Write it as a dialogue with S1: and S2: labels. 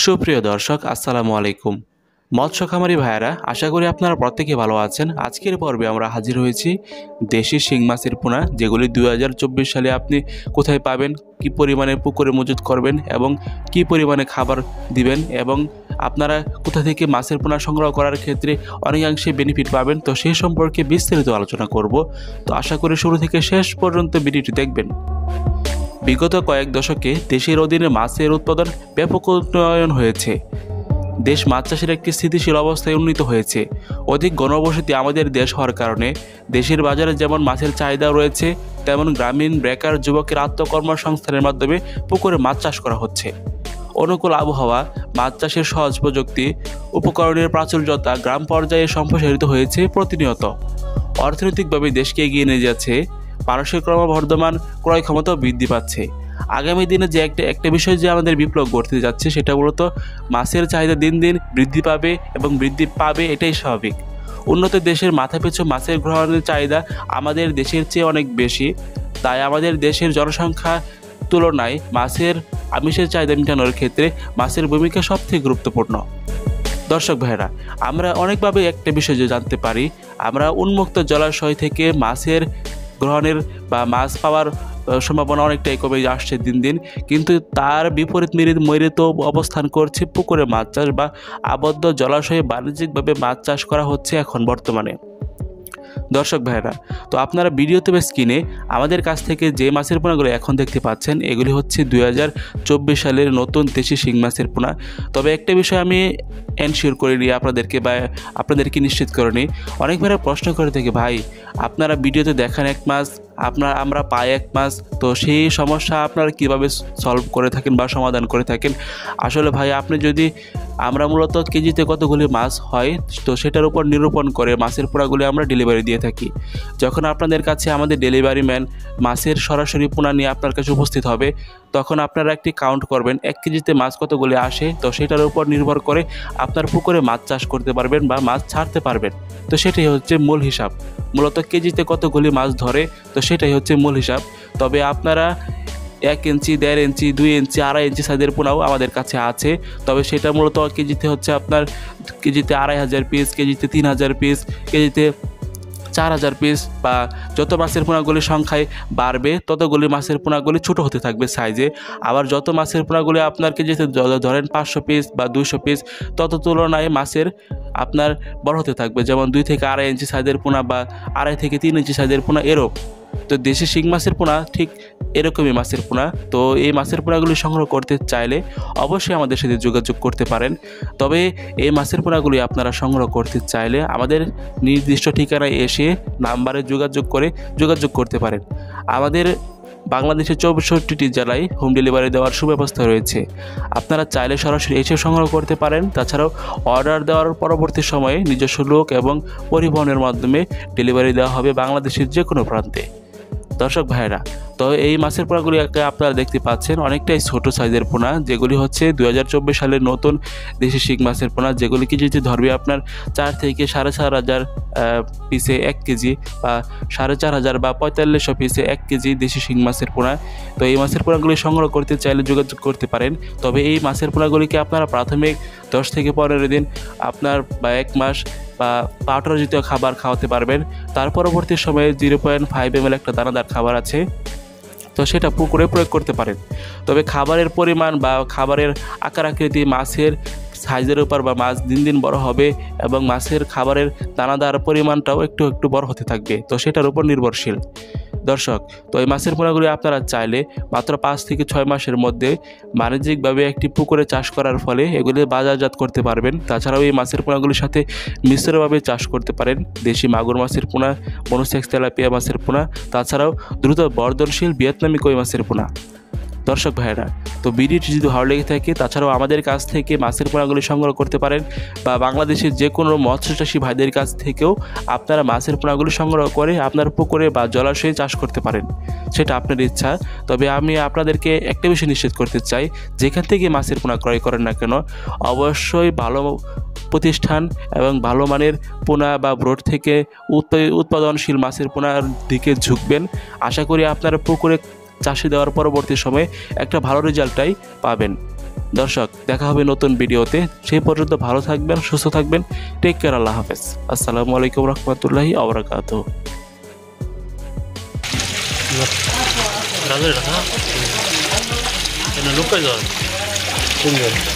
S1: সুপ্রিয় দর্শক আসসালামু আলাইকুম। মৎস্য খামারি ভাইয়েরা, আশা করি আপনারা প্রত্যেকে ভালো আছেন। আজকের পর্বে আমরা হাজির হয়েছি দেশি শিং মাছের পোনা, যেগুলি 2024 সালে আপনি কোথায় পাবেন, কি পরিমাণে পুকুরে মজুত করবেন এবং কি পরিমাণে খাবার দিবেন এবং আপনারা কোথা থেকে মাছের পোনা সংগ্রহ করার ক্ষেত্রে অনেকাংশে বেনিফিট পাবেন, তো সেই সম্পর্কে বিস্তারিত আলোচনা করব। তো আশা করি শুরু থেকে শেষ পর্যন্ত ভিডিওটি দেখবেন। বিগত কয়েক দশকে দেশের অধীনে মাছের উৎপাদন ব্যাপক উন্নয়ন হয়েছে। দেশ মাছ চাষের একটি স্থিতিশীল অবস্থায় উন্নীত হয়েছে। অধিক ঘনবসতি আমাদের দেশ হওয়ার কারণে দেশের বাজারে যেমন মাছের চাহিদা রয়েছে, তেমন গ্রামীণ বেকার যুবকের আত্মকর্মসংস্থানের মাধ্যমে পুকুরে মাছ চাষ করা হচ্ছে। অনুকূল আবহাওয়া, মাছ চাষের সহজ প্রযুক্তি, উপকরণের প্রাচুর্যতা গ্রাম পর্যায়ে সম্প্রসারিত হয়েছে প্রতিনিয়ত। অর্থনৈতিকভাবে দেশকে এগিয়ে নিয়ে যাচ্ছে, মানুষের ক্রমবর্ধমান ক্রয় ক্ষমতাও বৃদ্ধি পাচ্ছে। আগামী দিনে যে একটা বিষয় যে আমাদের বিপ্লব ঘটতে যাচ্ছে, সেটা মূলত মাছের চাহিদা দিন দিন বৃদ্ধি পাবে এবং বৃদ্ধি পাবে, এটাই স্বাভাবিক। উন্নত দেশের মাথাপিছু মাছের গ্রহণের চাহিদা আমাদের দেশের চেয়ে অনেক বেশি, তাই আমাদের দেশের জনসংখ্যা তুলনায় মাছের আমিষের চাহিদা মেটানোর ক্ষেত্রে মাছের ভূমিকা সবথেকে গুরুত্বপূর্ণ। দর্শক ভাইরা, আমরা অনেকভাবে একটা বিষয় জানতে পারি, আমরা উন্মুক্ত জলাশয় থেকে মাছের গ্রহণের বা মাছ পাওয়ার সম্ভাবনা অনেকটাই কমে আসছে দিন দিন, কিন্তু তার বিপরীত মেরুতে অবস্থান করছে পুকুরে মাছ চাষ বা আবদ্ধ জলাশয়ে বাণিজ্যিকভাবে মাছ চাষ করা হচ্ছে এখন বর্তমানে। দর্শক ভাইরা, তো আপনারা ভিডিওতে বা স্ক্রিনে আমাদের কাছ থেকে যে মাছের পোনাগুলো এখন দেখতে পাচ্ছেন, এগুলি হচ্ছে 2024 সালের নতুন দেশি শিং মাছের পোনা। তবে একটা বিষয় আমি এনশিওর করে নিই আপনাদেরকে নিশ্চিত করে নিই। অনেক ভাইরা প্রশ্ন করে থাকে, ভাই আপনারা ভিডিওতে দেখান এক মাছ, আমরা পাই এক মাছ, তো সেই সমস্যা আপনারা কীভাবে সলভ করে থাকেন বা সমাধান করে থাকেন? আসলে ভাই, আমরা মূলত কেজিতে কতগুলি মাছ হয়, তো সেটার উপর নিরূপণ করে মাছের পোনাগুলি আমরা ডেলিভারি দিয়ে থাকি। যখন আপনাদের কাছে আমাদের ডেলিভারি ম্যান মাছের সরাসরি পোনা নিয়ে আপনার কাছে উপস্থিত হবে, তখন আপনারা একটি কাউন্ট করবেন 1 কেজিতে মাছ কতগুলি আসে, তো সেটার উপর নির্ভর করে আপনার পুকুরে মাছ চাষ করতে পারবেন বা মাছ ছাড়তে পারবেন। তো সেটাই হচ্ছে মূল হিসাব, মূলত কেজিতে কতগুলি মাছ ধরে, তো সেটাই হচ্ছে মূল হিসাব। তবে আপনারা 1 ইঞ্চি, 1.5 ইঞ্চি, 2 ইঞ্চি, 2.5 ইঞ্চি সাইজের পোনাও আমাদের কাছে আছে। তবে সেটা মূলত কেজিতে হচ্ছে আপনার কেজিতে 2,500 পিস, কেজিতে 3,000 পিস, কেজিতে 4,000 পিস, বা যত মাছের পোনাগুলির সংখ্যায় বাড়বে ততগুলি মাছের পোনাগুলি ছোটো হতে থাকবে সাইজে। আবার যত মাছের পোনাগুলি আপনার কেজিতে ধরেন 500 পিস বা 200 পিস, তত তুলনায় মাছের আপনার বড় হতে থাকবে, যেমন 2 থেকে 2.5 ইঞ্চি সাইজের পোনা বা 2.5 থেকে 3 ইঞ্চি সাইজের পোনা এরকম। তো দেশি শিং মাছের পোনা ঠিক এরকমই মাছের পোনা। তো এই মাছের পোনাগুলি সংগ্রহ করতে চাইলে অবশ্যই আমাদের সাথে যোগাযোগ করতে পারেন। তবে এই মাছের পোনাগুলি আপনারা সংগ্রহ করতে চাইলে আমাদের নির্দিষ্ট ঠিকানায় এসে নাম্বারে যোগাযোগ করতে পারেন। আমাদের বাংলাদেশের 64টি জেলায় হোম ডেলিভারি দেওয়ার সুব্যবস্থা রয়েছে। আপনারা চাইলে সরাসরি এসে সংগ্রহ করতে পারেন। তাছাড়াও অর্ডার দেওয়ার পরবর্তী সময়ে নিজস্ব লোক এবং পরিবহনের মাধ্যমে ডেলিভারি দেওয়া হবে বাংলাদেশের যে কোনো প্রান্তে। দর্শক ভাইরা, তো এই মাছের পোনাগুলি আপনারা দেখতে পাচ্ছেন অনেকটাই ছোট সাইজের পোনা, যেগুলি হচ্ছে 2024 সালের নতুন দেশি শিং মাছের পোনা, যেগুলি কেজিতে ধরবে আপনার 4 থেকে 4,500 পিসে 1 কেজি, বা 4,500 বা 4,500 পিসে 1 কেজি দেশি শিং মাছের পোনা। তো এই মাছের পোনাগুলি সংগ্রহ করতে চাইলে যোগাযোগ করতে পারেন। তবে এই মাছের পোনাগুলিকে আপনারা প্রাথমিক 10 থেকে 15 দিন আপনার বা 1 মাস বা পাউডার জাতীয় খাবার খাওয়াতে পারবেন। তার পরবর্তী সময়ে 0.5 ml একটা দানাদার খাবার আছে, তো সেটা পুকুরে প্রয়োগ করতে পারেন। তবে খাবারের পরিমাণ বা খাবারের আকার আকৃতি মাছের সাইজের উপর বা মাছ দিন দিন বড় হবে এবং মাছের খাবারের দানাদার পরিমাণটাও একটু একটু বড় হতে থাকবে, তো সেটার উপর নির্ভরশীল। দর্শক, তো এই মাছের পোনাগুলি আপনারা চাইলে মাত্র 5 থেকে 6 মাসের মধ্যে বাণিজ্যিকভাবে একটি পুকুরে চাষ করার ফলে এগুলি বাজারজাত করতে পারবেন। তাছাড়াও এই মাছের পোনাগুলির সাথে মিশ্রভাবে চাষ করতে পারেন দেশি মাগুর মাছের পোনা, মনোসেক্স তেলাপিয়া মাছের পোনা, তাছাড়াও দ্রুত বর্ধনশীল ভিয়েতনামি কই মাছের পোনা। দর্শক ভাইয়েরা, তো ভিডিওটি যদি ভালো লেগে থাকে, তাছাড়াও আমাদের কাছ থেকে মাছের পোনাগুলি সংগ্রহ করতে পারেন, বা বাংলাদেশের যে কোনো মৎস্যচাষী ভাইদের কাছ থেকেও আপনারা মাছের পোনাগুলি সংগ্রহ করে আপনার পুকুরে বা জলাশয়ে চাষ করতে পারেন, সেটা আপনার ইচ্ছা। তবে আমি আপনাদেরকে একটা বিষয় নিশ্চিত করতে চাই, যেখান থেকে মাছের পোনা ক্রয় করেন না কেন, অবশ্যই ভালো প্রতিষ্ঠান এবং ভালো মানের পোনা বা ব্রড থেকে উৎপাদনশীল মাছের পোনার দিকে ঝুঁকবেন। আশা করি আপনারা পুকুরে চাষে দেওয়ার পরবর্তী সময়ে একটা ভালো রেজাল্টটাই পাবেন। দর্শক, দেখা হবে নতুন ভিডিওতে। সেই পর্যন্ত ভালো থাকবেন, সুস্থ থাকবেন। Take care. আল্লাহ হাফেজ। আসসালামু আলাইকুম রহমতুল্লাহি ওয়া বারাকাতুহু।
S2: 나중에 가서. 얘는 루카이가.